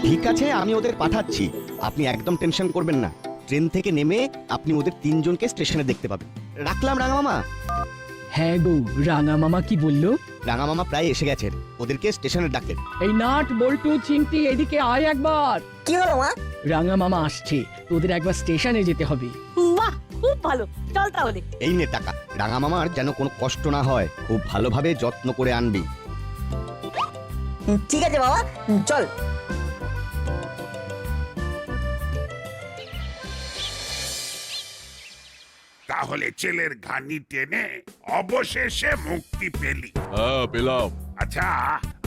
ঠিক আছে, আমি ওদের পাঠাচ্ছি, আপনি একদম টেনশন করবেন না। ট্রেন থেকে নেমে আপনি ওদের তিনজনকে স্টেশনে দেখতে পাবেন। রাখলাম রাঙা মামা। হ্যাঁ গো, রাঙা মামা কি বললো? রাঙা মামা প্রায় এসে গেছেন, ওদেরকে স্টেশনে ডাকলেন। এই নাট বল্টু চিমটি এদিকে আয় একবার। কি হলো মা? রাঙা মামা আসছে, তোদের একবার স্টেশনে যেতে হবে। বাহ, খুব ভালো, চল তাহলে। এই নে টাকা, রাঙা মামার যেন কোনো কষ্ট না হয়, খুব ভালোভাবে যত্ন করে আনবি। ঠিক আছে বাবা, চল। তাহলে ছেলের ঘানি টেনে অবশেষে মুক্তি পেলি। হ্যাঁ পেলাম। আচ্ছা,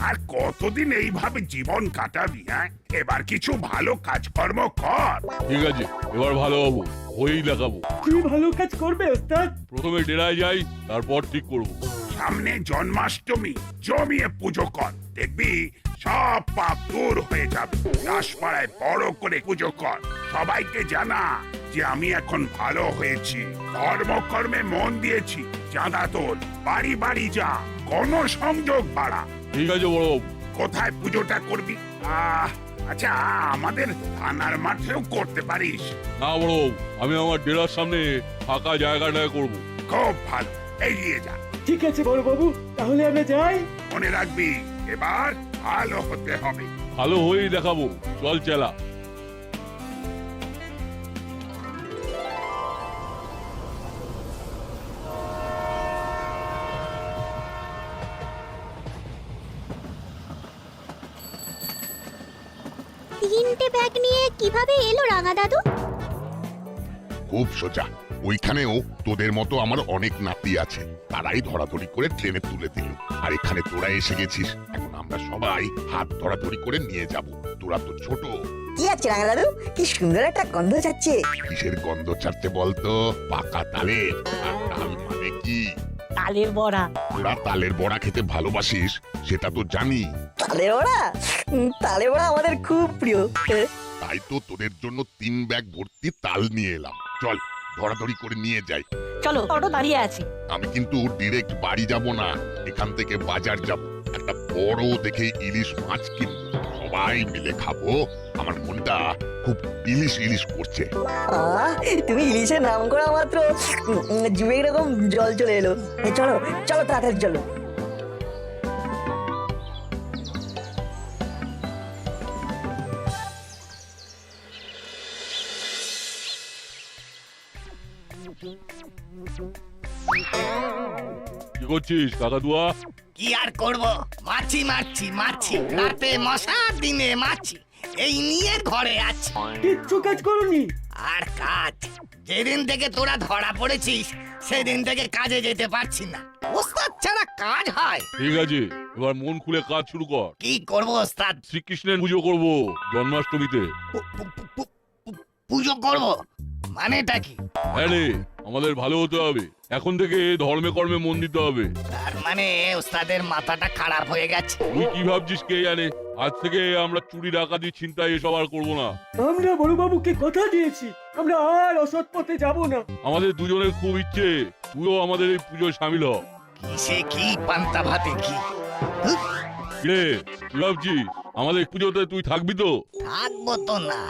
আর কতদিন এইভাবে জীবন কাটাবি? হ্যাঁ, এবার কিছু ভালো কাজকর্ম কর। ঠিক আছে, এবার ভালো হবো, হয়েই দেখাবো। কি ভালো কাজ করবে ওস্তাদ? প্রথমে ডেরায় যাই, তারপর ঠিক করবো। সামনে জন্মাষ্টমী, জমিয়ে পুজো কর, দেখবি সব পাপ দূর হয়ে যাবে। দাসপাড়ায় বড় করে পুজো কর, সবাইকে জানা যে আমি এখন ভালো হয়েছি, ধর্মকর্মে মন দিয়েছি। চাঁদা তোল, বাড়ি বাড়ি যা, গণসংযোগ বাড়া। ঠিক আছে বড়বাবু। কোথায় পুজোটা করবি? আচ্ছা, আমাদের থানার মাঠেও করতে পারিস। না বড়বাবু, আমি আমার ডেরার সামনে ফাঁকা জায়গাটায় করবো। খুব ভালো, এগিয়ে যা। ঠিক আছে বড় বাবু, তাহলে আমরা যাই। মনে রাখবি, এবার ভালো হতে হবে। ভালো হয়েই দেখাবো, চল চেলা। তিনটে ব্যাগ নিয়ে কিভাবে এলো রাঙা দাদু? খুব সোজা, ওইখানেও তোদের মতো আমার অনেক নাতি আছে, তারাই ধরাধরি করে ট্রেনে তুলে দিল। আর এখানে তোরা এসে গেছিস, এখন আমরা সবাই হাত ধরাধরি করে নিয়ে যাব। তোরা তো ছোট। কি আছে রাঙা দাদু? কি সুন্দর একটা গন্ধ যাচ্ছে। কিসের গন্ধ ছাড়তে বলতো? পাকা তালে। আর তাল মানে কি? তালের বড়া। তোরা তালের বড়া খেতে ভালোবাসিস, সেটা তো জানি। তালের বড়া? তালের বড়া আমাদের খুব প্রিয়। তাই তো তোদের জন্য 3 ব্যাগ ভর্তি তাল নিয়ে এলাম। চল, ধরাধরি করে নিয়ে যাই। চলো, অটো দাঁড়িয়ে আছে। আমি কিন্তু ডিরেক্ট বাড়ি যাব না, এখান থেকে বাজার যাব। একটা বড় দেখে ইলিশ মাছ কিনবো, সবাই মিলে খাবো। আমার মনটা খুব ইলিশ ইলিশ করছে। তুমি ইলিশের নাম করা মাত্র জিভে এরকম জল চলে এলো। চলো চলো, তাড়াতাড়ি চলো। কি করছিস কাকাতুয়া? কি আর করব, মাছি মারছি মারছি, রাতে মশা দিনে মাছি, এই নিয়ে ঘরে আছি। কিচ্ছু কাজ করুনি? আর কাজ, যেদিন থেকে তোরা ধরা পড়েছিস সেদিন থেকে কাজে যেতে পারছি না। ওস্তাদ ছাড়া কাজ হয়? ঠিক আছে, এবার মন খুলে কাজ শুরু কর। কি করব ওস্তাদ? শ্রীকৃষ্ণের পুজো করব জন্মাষ্টমীতে। পুজো করব? মানেটা কি? হ্যাঁ রে, আমাদের ভালো হতে হবে, এখন থেকে ধর্মে কর্মে মন দিতে হবে। তার মানে ওস্তাদের মাথাটা খারাপ হয়ে গেছে। তুই কি ভাবছিস কে জানে? আজ থেকে আমরা চুরি ডাকাতি ছিনতাই এসব আর করবো না। আমরা বড় বাবুকে কথা দিয়েছি, আমরা আর অসৎ পথে যাব না। আমাদের দুজনের খুব ইচ্ছে তুইও আমাদের এই পুজোয় সামিল হ। কিসে কি, পান্তা ভাতে কি? রে, কি ভাবছিস? আমাদের পুজোতে তুই থাকবি তো? থাকবো তো না,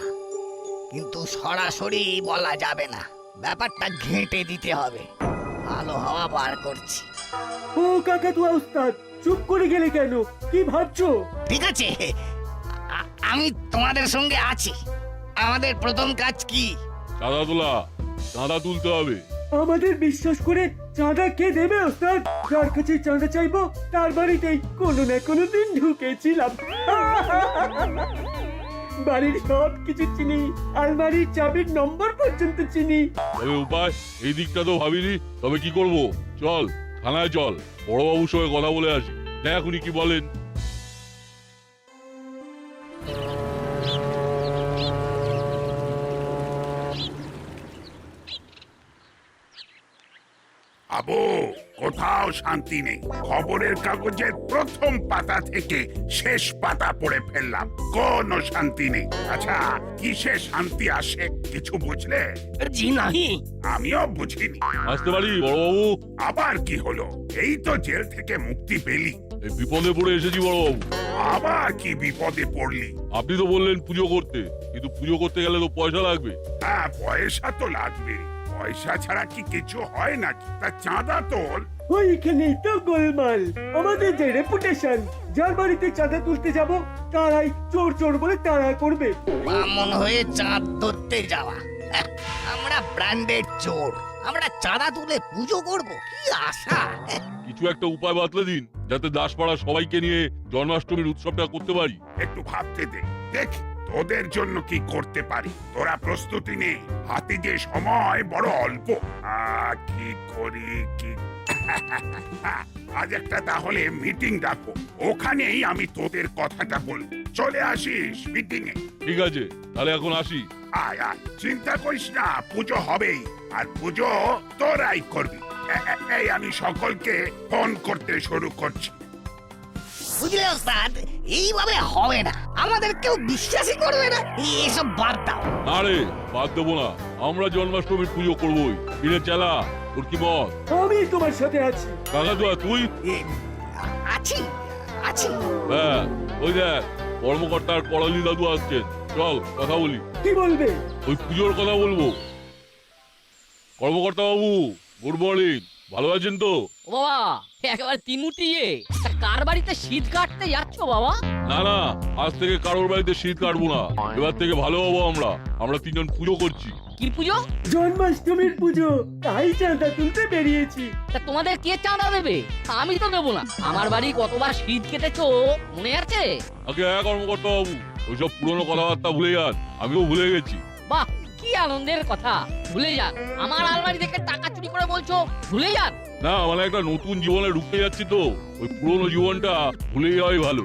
কিন্তু সরাসরি বলা যাবে না, ব্যাপারটা ঘেঁটে দিতে হবে। ভালো হওয়া বার করছি। ও কাকাতুয়া ওস্তাদ, চুপ করে গেলে কেন? কি ভাবছো? ঠিক আছে, আমি তোমাদের সঙ্গে আছি। আমাদের প্রথম কাজ কি? চাঁদা তোলা, চাঁদা তুলতে হবে। আমাদের বিশ্বাস করে চাঁদা কে দেবে ওস্তাদ? যার কাছে চাঁদা চাইবো তার বাড়িতেই কোনো না কোনো দিন ঢুকেছিলাম। বাড়ির সব কিছু চিনি, আলমারির চাবির নম্বর পর্যন্ত চিনি। তবে উপায় এই দিকটা তো ভাবিনি। তবে কি করব, চল থানায় চল, বড়বাবুর সঙ্গে কথা বলে আসি, দেখ উনি কি বলেন। আবু, কোথাও শান্তি নেই। খবরের কাগজের প্রথম পাতা থেকে শেষ পাতা পড়ে ফেললাম, কোনো শান্তি নেই। আচ্ছা, কিসে শান্তি আসে কিছু বুঝলে? জি নাহি। আমিও বুঝিনি। আসতে পারি বড়বাবু? আবার কি হলো? এই তো জেল থেকে মুক্তি পেলি, এই বিপদে পড়ে এসেছি বড়বাবু। আবার কি বিপদে পড়লি? আপনি তো বললেন পুজো করতে, কিন্তু পুজো করতে গেলে তো পয়সা লাগবে। হ্যাঁ, পয়সা তো লাগবে। পয়সা ছাড়া কি কিছু হয় নাকি? তা চাঁদা তোল। ওইখানেই তো গোলমাল। আমাদের যে রেপুটেশন, যার বাড়িতে চাঁদা তুলতে যাব তারাই চোর চোর বলে তাড়া করবে। বামন হয়ে চাঁদ ধরতে যাওয়া। আমরা ব্র্যান্ডেড চোর, আমরা চাঁদা তুলে পুজো করব, কি আশা? কিছু একটা উপায় বাতলে দিন, যাতে দাসপাড়া সবাইকে নিয়ে জন্মাষ্টমীর উৎসবটা করতে পারি। একটু ভাবতে দে, দেখ তোদের জন্য কি করতে পারি। তোরা প্রস্তুতি নে, হাতে যে সময় বড় অল্প। কি করি কি আজ একটা তাহলে মিটিং ডাকো, ওখানেই আমি তোদের কথাটা বলবো। চলে আসিস মিটিং এ। ঠিক আছে, তাহলে এখন আসি। আয় আয়, চিন্তা করিস না, পুজো হবেই। আর পুজো তোরাই করবি। এই আমি সকলকে ফোন করতে শুরু করছি। বুঝলে ওস্তাদ, এইভাবে হবে না, আমাদের কেউ বিশ্বাসই করবে না। এসব বাদ দাও। না রে, বাদ দেবো না, আমরা জন্মাষ্টমীর পুজো করবোই। ফিরে চালা, তোর কি মত? আমি তোমার সাথে আছি। কাকাতুয়া তুই? এ, আছি আছি। হ্যাঁ, ওই দেখ কর্মকর্তার করালি দাদু আসছেন, চল কথা বলি। কি বলবে? ওই পুজোর কথা বলবো। কর্মকর্তা বাবু, গুড মর্নিং, ভালো আছেন তো? ও বাবা, একেবারে তিনমুটিয়ে তা কার বাড়িতে শীত কাটতে যাচ্ছ বাবা? না না, আজ থেকে কারোর বাড়িতে শীত কাটবো না। এবার থেকে ভালো হবো আমরা তিনজন পুজো করছি। কি পুজো? জন্মাষ্টমীর পুজো, তাই চাঁদা তুলতে বেরিয়েছি। তা তোমাদের কে চাঁদা দেবে? আমি তো দেবো না। আমার বাড়ি কতবার শীত কেটেছো মনে আছে? আগে হ্যাঁ কর্মকর্তা বাবু, ওইসব পুরনো কথাবার্তা ভুলে যান, আমিও ভুলে গেছি। বাহ, কি আনন্দের কথা। ভুলে যান? আমার আলমারি থেকে টাকা চুরি করে বলছো ভুলে যান? না, মানে একটা নতুন জীবনে ঢুকতে যাচ্ছি তো, ওই পুরনো জীবনটা ভুলে যাওয়াই ভালো।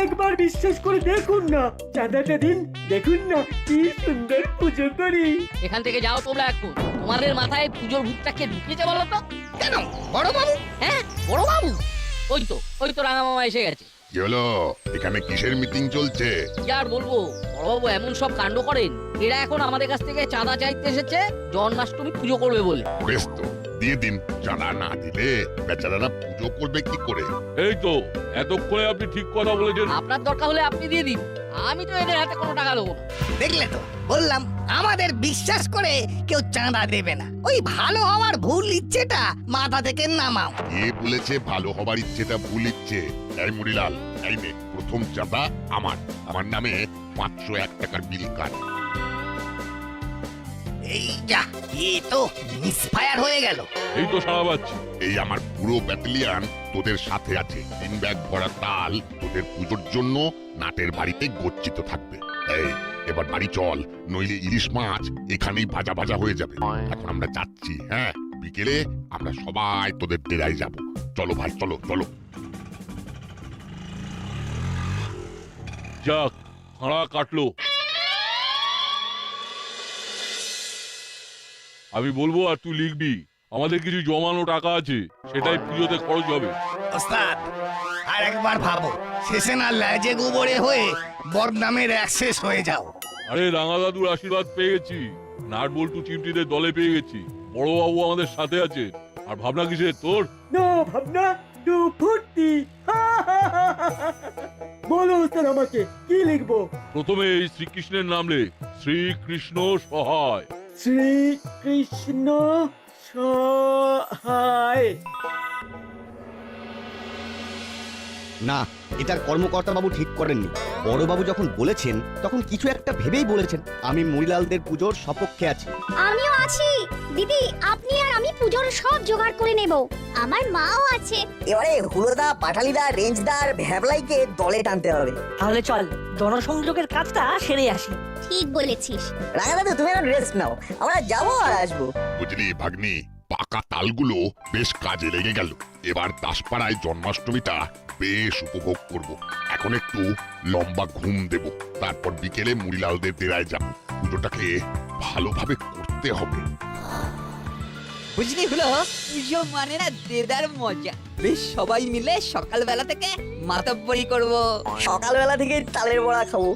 একবার বিশ্বাস করে দেখুন না, চাঁদাটা দিন, দেখুন না কি সুন্দর পুজো করি। এখান থেকে যাও তোমরা এখন। তোমাদের মাথায় পুজোর ভূতটা কে ঢুকিয়েছে বলো তো? কেন বড় বাবু? হ্যাঁ, বড় বাবু। ওই তো রাঙা মামা এসে গেছে। কি হলো? এখানে কিসের মিটিং চলছে? কি আর বলবো, বড়বাবু এমন সব কাণ্ড করেন। এরা এখন আমাদের কাছ থেকে চাঁদা চাইতে এসেছে জন্মাষ্টমী পুজো করবে বলে। বেশ তো, দিয়ে দিন। চাঁদা না দিলে বেচারারা পুজো করবে কি করে? এই তো এতক্ষণে আপনি ঠিক কথা বলেছেন। আপনার দরকার হলে আপনি দিয়ে দিন, আমি তো এদের হাতে কোনো টাকা দেবো না। দেখলে তো, বললাম আমাদের বিশ্বাস করে কেউ চাঁদা দেবে না। ওই ভালো হওয়ার ভুল ইচ্ছেটা মাথা থেকে নামাও। কে বলেছে ভালো হবার ইচ্ছেটা ভুল ইচ্ছে? এই মুড়িলাল, এই নে প্রথম চাঁদা আমার নামে 501 টাকার বিল কাট। এই যা, এ তো মিসফায়ার হয়ে গেল। এই তো সারা পাচ্ছি। এই আমার পুরো ব্যাটালিয়ান তোদের সাথে আছে। 3 ব্যাগ ভরা তাল তোদের পুজোর জন্য নাটের বাড়িতে গচ্ছিত থাকবে। এই এবার বাড়ি চল, নইলে ইলিশ মাছ এখানেই ভাজা ভাজা হয়ে যাবে। এখন আমরা যাচ্ছি। হ্যাঁ, বিকেলে আমরা সবাই তোদের ডেরায় যাব। চলো ভাই, চলো চলো। যাক, খাঁড়া কাটলো। আমি বলবো আর তুই লিখবি। আমাদের কিছু জমানো টাকা আছে, সেটাই পুজোতে খরচ হবে। ওস্তাদ, আর একবার ভাবো, শেষে না লেজে গোবরে হয়ে বদনামের অ্যাক্সেস হয়ে যাও। আরে রাঙা দাদুর আশীর্বাদ পেয়ে গেছি, নাট বল্টু চিমটিদের দলে পেয়ে গেছি, বড়বাবু আমাদের সাথে আছে। আর ভাবনা কিসের তোর? না ভাবনা, দু ফুর্তি। বলো ওস্তাদ, আমাকে কি লিখবো? প্রথমে এই শ্রীকৃষ্ণের নাম লেখ, শ্রীকৃষ্ণ সহায়। শ্রীকৃষ্ণ সহায়। না, এটার কর্মকর্তা বাবু ঠিক করেননি। বড়বাবু যখন বলেছেন তখন কিছু একটা ভেবেই বলেছেন। আমি মুড়িলালদের পুজোর সপক্ষে আছি। আমিও আছি দিদি, আপনি আর আমি পুজোর সব জোগাড় করে নেব। আমার মাও আছে। এবারে হুলোদা, পাটালিদা, রেঞ্জদা আর ভ্যাবলাইকে দলে টানতে হবে। তাহলে চল জনসংযোগের কাজটা সেরে আসি। ঠিক বলেছিস। রাঙা দাদু, তুমি এখন রেস্ট নাও, আমরা যাবো আর আসবো। বুঝলি ভাগ্নি, পাকা তালগুলো বেশ কাজে লেগে গেল। এবার দাসপাড়ায় জন্মাষ্টমীটা বেশ উপভোগ করব। এখন একটু লম্বা ঘুম দেব, তারপর বিকেলে মুড়িলালদের ডেরায় যাব। পুজোটাকে ভালোভাবে করতে হবে। বুঝলি হলো পুজো মানে না দেদার মজা বেশ সবাই মিলে সকালবেলা থেকে মাতব্বরি করব। সকালবেলা থেকে তালের বড়া খাবো।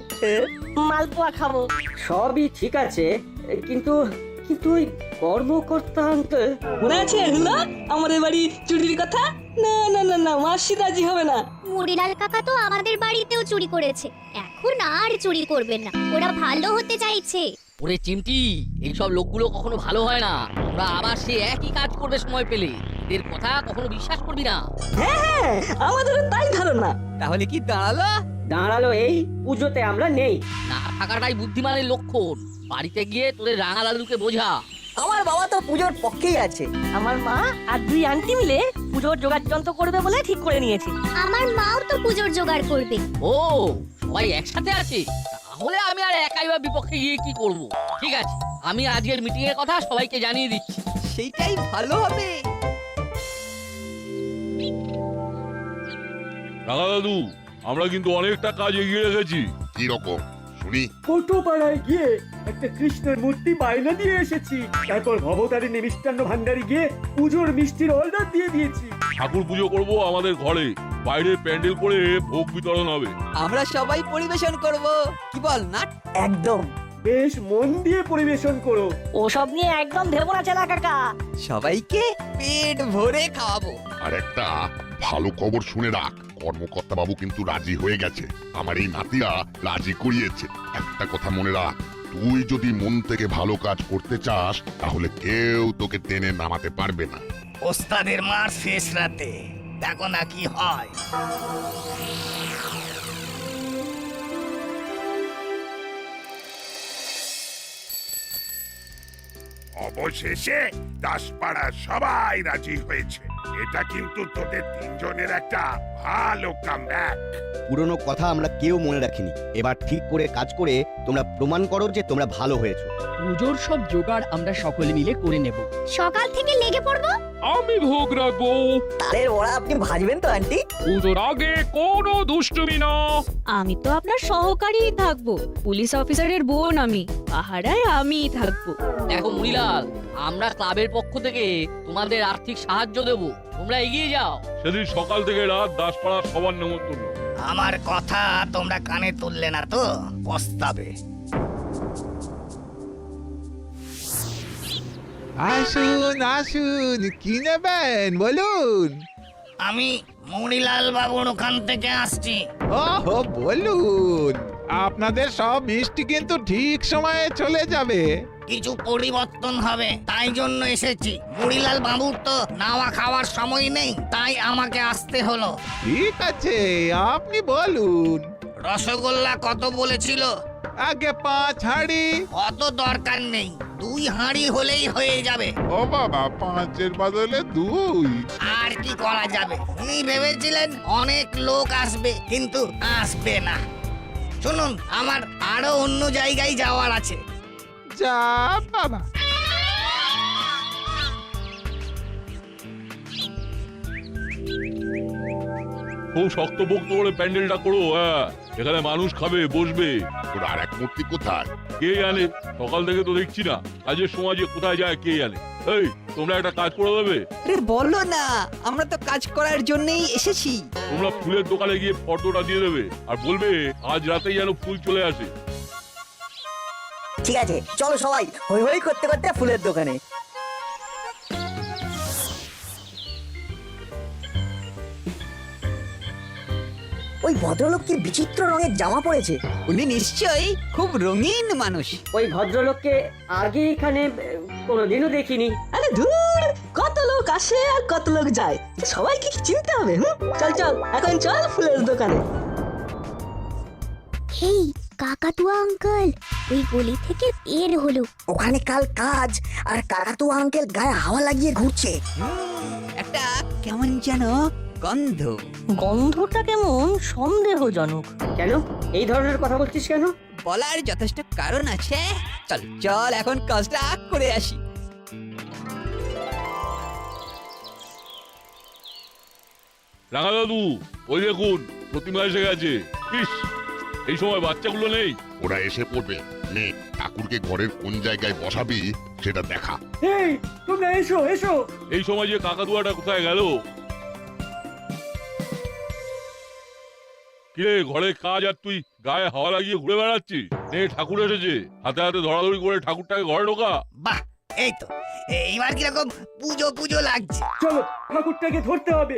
মালপোয়া খাবো। সবই ঠিক আছে, কিন্তু কিন্তু ওই কর্মকর্তা আঙ্কেল মনে আছে হলো আমাদের বাড়ি চুরির কথা? না না না না, মাসি রাজি হবে না। মুড়িলাল কাকা তো আমাদের বাড়িতেও চুরি করেছে, এখন আর চুরি করবেন না, ওরা ভালো হতে চাইছে। ওরে চিমটি, এইসব লোকগুলো কখনো ভালো হয় না। ওরা আবার সে একই কাজ করবে সময় পেলে। এদের কথা কখনো বিশ্বাস করবি না। হ্যাঁ, আমাদেরও তাই ধারণা। তাহলে কি দাঁড়ালো? দাঁড়ালো এই পুজোতে আমরা নেই। না থাকাটাই বুদ্ধিমানের লক্ষণ। বাড়িতে গিয়ে তোদের রাঙা দাদুকে বোঝা। আমার বাবা তো পুজোর পক্ষেই আছে। আমার মা আর দুই আন্টি মিলে পুজোর জোগাড় যন্ত্র করবে বলে ঠিক করে নিয়েছে। আমার মাও তো পুজোর জোগাড় করবে। ও, সবাই একসাথে আছে। তাহলে আমি আর একাই বা বিপক্ষে গিয়ে কি করব? ঠিক আছে, আমি আজকের মিটিং এর কথা সবাইকে জানিয়ে দিচ্ছি। সেইটাই ভালো হবে। রাঙা দাদু, আমরা কিন্তু অনেকটা কাজ এগিয়ে রেখেছি। কি রকম শুনি? কোটোপাড়ায় গিয়ে একটা কৃষ্ণের মূর্তি বায়না দিয়ে এসেছি, তারপর ভবতারী মিষ্টান্ন ভান্ডারে গিয়ে পুজোর মিষ্টির অর্ডার দিয়ে দিয়েছি। ঠাকুর পুজো করব আমাদের ঘরে, বাইরে প্যান্ডেল করে ভোগ বিতরণ হবে। আমরা সবাই পরিবেশন করব, কি বল না? একদম। বেশ মন দিয়ে পরিবেশন করো। ওসব নিয়ে একদম ভেবো না চেলা কাকা। সবাইকে পেট ভরে খাওয়াবো। আর একটা ভালো খবর শুনে রাখ, কর্মকর্তা বাবু কিন্তু রাজি হয়ে গেছে। আমার এই নাতিরা রাজি করিয়েছে। একটা কথা মনে রাখ, তুই যদি মন থেকে ভালো কাজ করতে চাস তাহলে কেউ তোকে টেনে নামাতে পারবে না। ওস্তাদের মার শেষ রাতে দেখো না কি হয়। অবশেষে দাসপাড়ার সবাই রাজি হয়েছে। এটা কিন্তু তোদের তিনজনের একটা ভালো কামব্যাক। পুরনো কথা আমরা কেউ মনে রাখিনি। এবার ঠিক করে কাজ করে তোমরা প্রমাণ করো যে তোমরা ভালো হয়েছো। পুজোর সব জোগাড় আমরা সকলে মিলে করে নেব। সকাল থেকে লেগে পড়বো। আমি ভোগ রাখবো। তালের বড়া আপনি ভাজবেন তো আন্টি? পুজোর আগে কোনো দুষ্টুমি না। আমি তো আপনার সহকারীই থাকবো, পুলিশ অফিসারের বোন আমি, পাহারায় আমিই থাকবো। দেখো মুড়িলাল, আমরা ক্লাবের পক্ষ থেকে তোমাদের আর্থিক সাহায্য দেব, তোমরা এগিয়ে যাও। সেদিন সকাল থেকে রাত দাসপাড়ার সবার নেমন্তন্ন। আমার কথা তোমরা কানে তুললে না তো পস্তাবে। আসুন আসুন, কি নেবেন বলুন। আমি মুড়িলাল বাবুর ওখান থেকে আসছি। ওহো, বলুন। আপনাদের সব মিষ্টি কিন্তু ঠিক সময়ে চলে যাবে। কিছু পরিবর্তন হবে, তাই জন্য এসেছি। মুড়িলাল বাবুর তো নাওয়া খাওয়ার সময় নেই, তাই আমাকে আসতে হলো। ঠিক আছে, আপনি বলুন। রসগোল্লা কত বলেছিল? আগে 5 হাঁড়ি। অত দরকার নেই, 2 হাঁড়ি হলেই হয়ে যাবে। ও বাবা, 5-এর বদলে 2? আর কি করা যাবে? উনি ভেবেছিলেন অনেক লোক আসবে, কিন্তু আসবে না। শুনুন, আমার আরো অন্য জায়গায় যাওয়ার আছে। যা বাবা। খুব শক্ত পোক্ত করে প্যান্ডেলটা করো। হ্যাঁ, এখানে মানুষ খাবে, বসবে। তোর আর এক মূর্তি কোথায়? কে জানে, সকাল থেকে তো দেখছি না। কাজের সময় যে কোথায় যায় কে জানে। এই, তোমরা একটা কাজ করে দেবে? আরে বলো না, আমরা তো কাজ করার জন্যই এসেছি। তোমরা ফুলের দোকানে গিয়ে ফটোটা দিয়ে দেবে আর বলবে আজ রাতেই যেন ফুল চলে আসে। ঠিক আছে, চলো সবাই হই হই করতে করতে ফুলের দোকানে। ওই ভদ্রলোক কি বিচিত্র রঙের জামা পরেছে। উনি নিশ্চয়ই খুব রঙিন মানুষ। ওই ভদ্রলোককে আগে এখানে কোনোদিনও দেখিনি। আরে ধুর, কত লোক আসে আর কত লোক যায়, সবাইকে কি চিনতে হবে? চল চল, এখন চল ফুলের দোকানে। এই কাকাতুয়া আঙ্কেল ওই গলি থেকে বের হলো। ওখানে কাল কাজ, আর কাকাতুয়া আঙ্কেল গায়ে হাওয়া লাগিয়ে ঘুরছে। একটা কেমন যেন গন্ধ। গন্ধটা কেমন সন্দেহজনক। কেন এই ধরনের কথা বলছিস কেন? বলার যথেষ্ট কারণ আছে। চল চল, এখন কাজটা করে আসি। রাঙা দাদু, ওই দেখুন প্রতিমা এসে গেছে। ইস, এই সময় বাচ্চাগুলো নেই। ওরা এসে পড়বে। নে, ঠাকুরকে ঘরের কোন জায়গায় বসাবি সেটা দেখা। এই তোমরা এসো এসো। এই সময় যে কাকাতুয়াটা কোথায় গেল? কিরে, ঘরে কাজ আর তুই গায়ে হাওয়া লাগিয়ে ঘুরে বেড়াচ্ছিস? নে, ঠাকুর এসেছে, হাতে হাতে ধরাধরি করে ঠাকুরটাকে ঘরে ঢোকা। বাহ, এই তো এইবার কিরকম পুজো পুজো লাগছে। চলো ঠাকুরটাকে ধরতে হবে।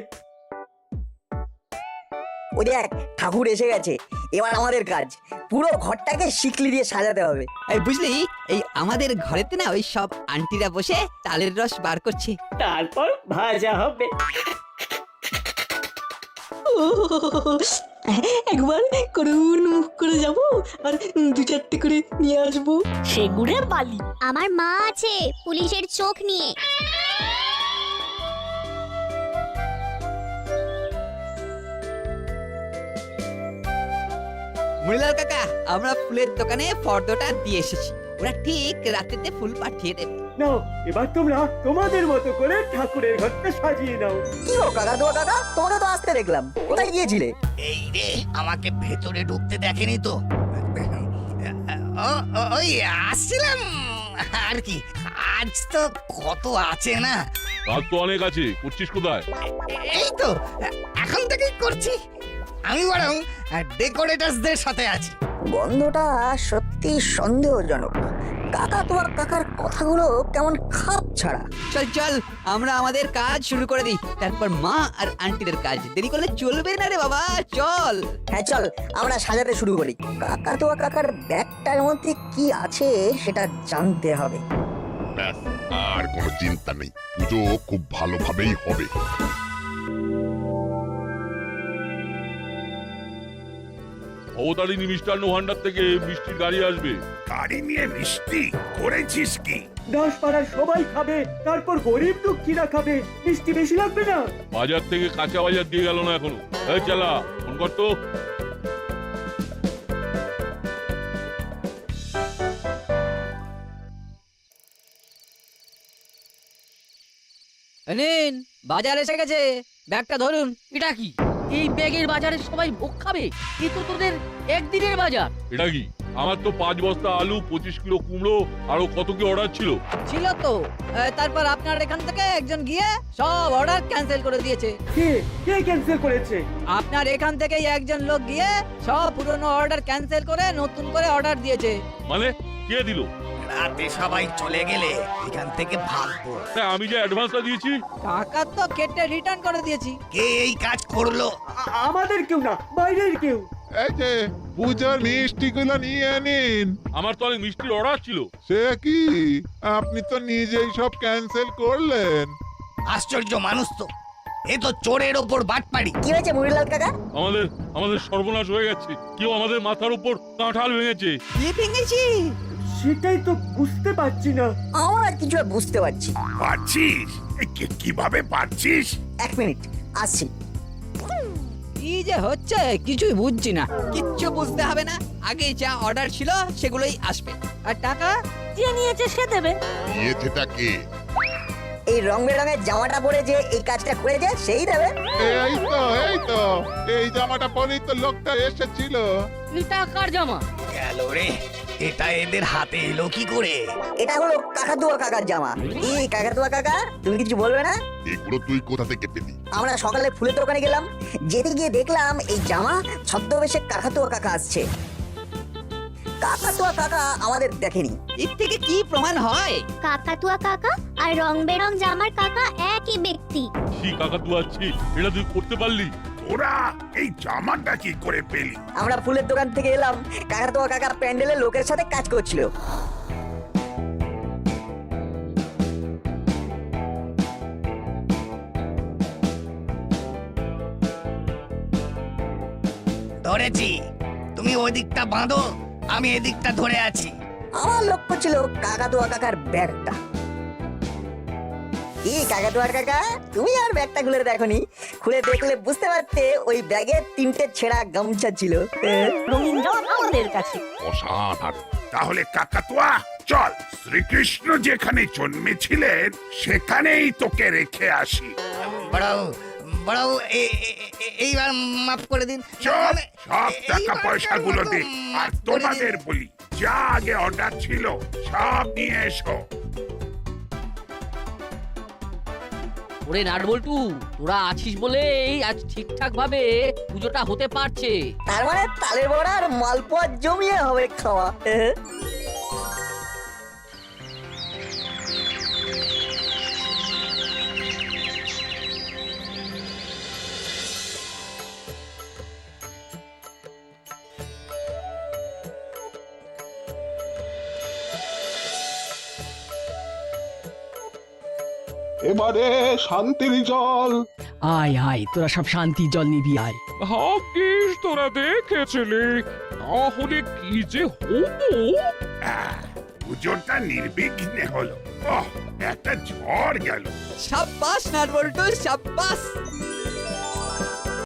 ওই দেখ ঠাকুর এসে গেছে, এবার আমাদের কাজ পুরো ঘরটাকে শিকলি দিয়ে সাজাতে হবে। এই বুঝলি, এই আমাদের ঘরেতে না ওই সব আন্টিরা বসে তালের রস বার করছে। তারপর ভাজা হবে। একবার করুন মুখ করে যাব আর 2-4টে করে নিয়ে আসবো সেগুড়ের বালি। আমার মা আছে পুলিশের চোখ নিয়ে। মুড়িলাল কাকা, আমরা ফুলের দোকানে ফর্দটা দিয়ে এসেছি, ওরা ঠিক রাতেতে ফুল পাঠিয়ে দেবে। নাও এবার তোমরা তোমাদের মতো করে ঠাকুরের ঘরটা সাজিয়ে নাও। কি গো কাকাতুয়া কাকা, তোমাকে তো আসতে দেখলাম, কোথায় গিয়েছিলে? এই রে, আমাকে ভেতরে ঢুকতে দেখেনি তো। ওই আসছিলাম আর কি, আজ তো কত আছে না। কাজ তো অনেক আছে, করছিস কোথায়? এই তো এখন থেকেই করছি। আমি বরং ডেকোরেটরসদের সাথে আছি। গন্ধটা সত্যি সন্দেহজনক। কাকাতুয়া কাকার কথাগুলো কেমন খাপ ছাড়া। চল চল, আমরা আমাদের কাজ শুরু করে দিই, তারপর মা আর আন্টিদের কাজ। দেরি করলে চলবে না রে বাবা, চল। হ্যাঁ চল, আমরা সাজাতে শুরু করি। কাকাতুয়া কাকার ব্যাগটার মধ্যে কি আছে সেটা জানতে হবে। ব্যাস, আর কোনো চিন্তা নেই, পুজো খুব ভালোভাবেই হবে। অবতারিণী মিষ্টান্ন ভান্ডার থেকে মিষ্টির গাড়ি আসবে। গাড়ি নিয়ে মিষ্টি করেছিস কি? দাসপাড়ার সবাই খাবে, তারপর গরিব দুঃখীরা খাবে। মিষ্টি বেশি লাগবে না? বাজার থেকে কাঁচা বাজার দিয়ে গেল না এখনো। এই চালা, ফোন কর তো। নিন, বাজার এসে গেছে, ব্যাগটা ধরুন। এটা কি? এই ব্যাগের বাজারে সবাই ভোগ খাবে? এ তো তোদের একদিনের বাজার। এটা কি? আমার তো 5 বস্তা আলু, 25 কিলো কুমড়ো, আরো কত কি অর্ডার ছিল। ছিল তো, তারপর আপনার এখান থেকে একজন গিয়ে সব অর্ডার ক্যান্সেল করে দিয়েছে। কে কে ক্যান্সেল করেছে? আপনার এখান থেকেই একজন লোক গিয়ে সব পুরনো অর্ডার ক্যান্সেল করে নতুন করে অর্ডার দিয়েছে। মানে কে দিল? রাতে সবাই চলে গেলে এখান থেকে ভাগবো। আমি যে অ্যাডভান্সটা দিয়েছি, টাকা তো কেটে রিটার্ন করে দিয়েছি। কে এই কাজ করলো? আমাদের কেউ না, বাইরের কেউ। এই যে পূজার মিষ্টিগুলো নিয়ে নিন। আমার তো অনেক মিষ্টির অর্ডার ছিল। সে কি, আপনি তো নিজেই সব ক্যান্সেল করলেন। আশ্চর্য মানুষ তো, এ তো চোরের ওপর বাটপাড়ি। কি হয়েছে মুড়িলাল কাকা? আমাদের সর্বনাশ হয়ে গেছে। কেউ আমাদের মাথার উপর কাঁঠাল ভেঙেছে। কি ভেঙেছি? সেটাই তো বুঝতে পারছি না। আমরা কিছু বুঝতে পারছি। পারছিস? কিভাবে পারছিস? 1 মিনিট আসছি। কি যে হচ্ছে কিছুই বুঝছি না। কিচ্ছু বুঝতে হবে না, আগে যা অর্ডার ছিল সেগুলোই আসবে। আর টাকা যে নিয়েছে সে দেবে। নিয়েছেটা কে? এই রং বেরঙের জামাটা পরে যে এই কাজটা করেছে সেই দেবে। এই জামাটা পরেই তো লোকটা এসেছিল। এটা কার জামা? গেল রে, এটা এদের হাতে এলো কি করে? এটা হলো কাকাতুয়া কাকার জামা। এই কাকাতুয়া কাকা, তুমি কিছু বলবে না? এগুলো তুই কোথা থেকে পেলি? আমরা সকালে ফুলের দোকানে গেলাম, যেতে গিয়ে দেখলাম এই জামা ছদ্মবেশে কাকাতুয়া কাকা আসছে। কাকাতুয়া কাকা আমাদের দেখেনি। এর থেকে কি প্রমাণ হয়? কাকাতুয়া কাকা আর রং বেরং জামার কাকা একই ব্যক্তি। কি কাকাতুয়া আছি, এটা তুই করতে পারলি? ওরা এই জামাটা কি করে পেলি? আমরা ফুলের দোকান থেকে এলাম, কাকাতুয়া কাকা প্যান্ডেলে লোকের সাথে কাজ করছিল। ধরেছি, তুমি ওই দিকটা বাঁধো, আমি এদিকটা ধরে আছি। আমার লক্ষ্য ছিল কাকাতুয়া কাকার ব্যাগটা। কি কাকাতুয়া কাকা, তুমি আর ব্যাগটা খুলে দেখোনি? খুলে দেখলে বুঝতে পারতে ওই ব্যাগে 3টে ছেঁড়া গামছা ছিল। রঙিন জামা আমাদের কাছে। অসাধারণ। তাহলে কাকাতুয়া চল, শ্রীকৃষ্ণ যেখানে জন্মেছিলেন সেখানেই তোকে রেখে আসি। বড়াও বড়াও, এইবার মাফ করে দিন। চল, সব টাকা এইবার পয়সাগুলো দে। আর মাফ করে দিন। তোমাদের বলি, যা আগে অর্ডার ছিল সব নিয়ে এসো। ওরে নাটবল্টু, তোরা আছিস বলেই আজ ঠিকঠাক ভাবে পুজোটা হতে পারছে। তার মানে তালের বড়া আর মালপোয়া জমিয়ে হবে খাওয়া। এবারে শান্তির জল। আয় আয় তোরা সব শান্তি জল নিবি আয়। ভাগ্যিস তোরা দেখেছিলি, তাহলে কি যে হবো। পুজোটা নির্বিঘ্নে হলো। ওহ, একটা ঝড় গেল। সাব্বাস নাটবল্টু, সাব্বাস।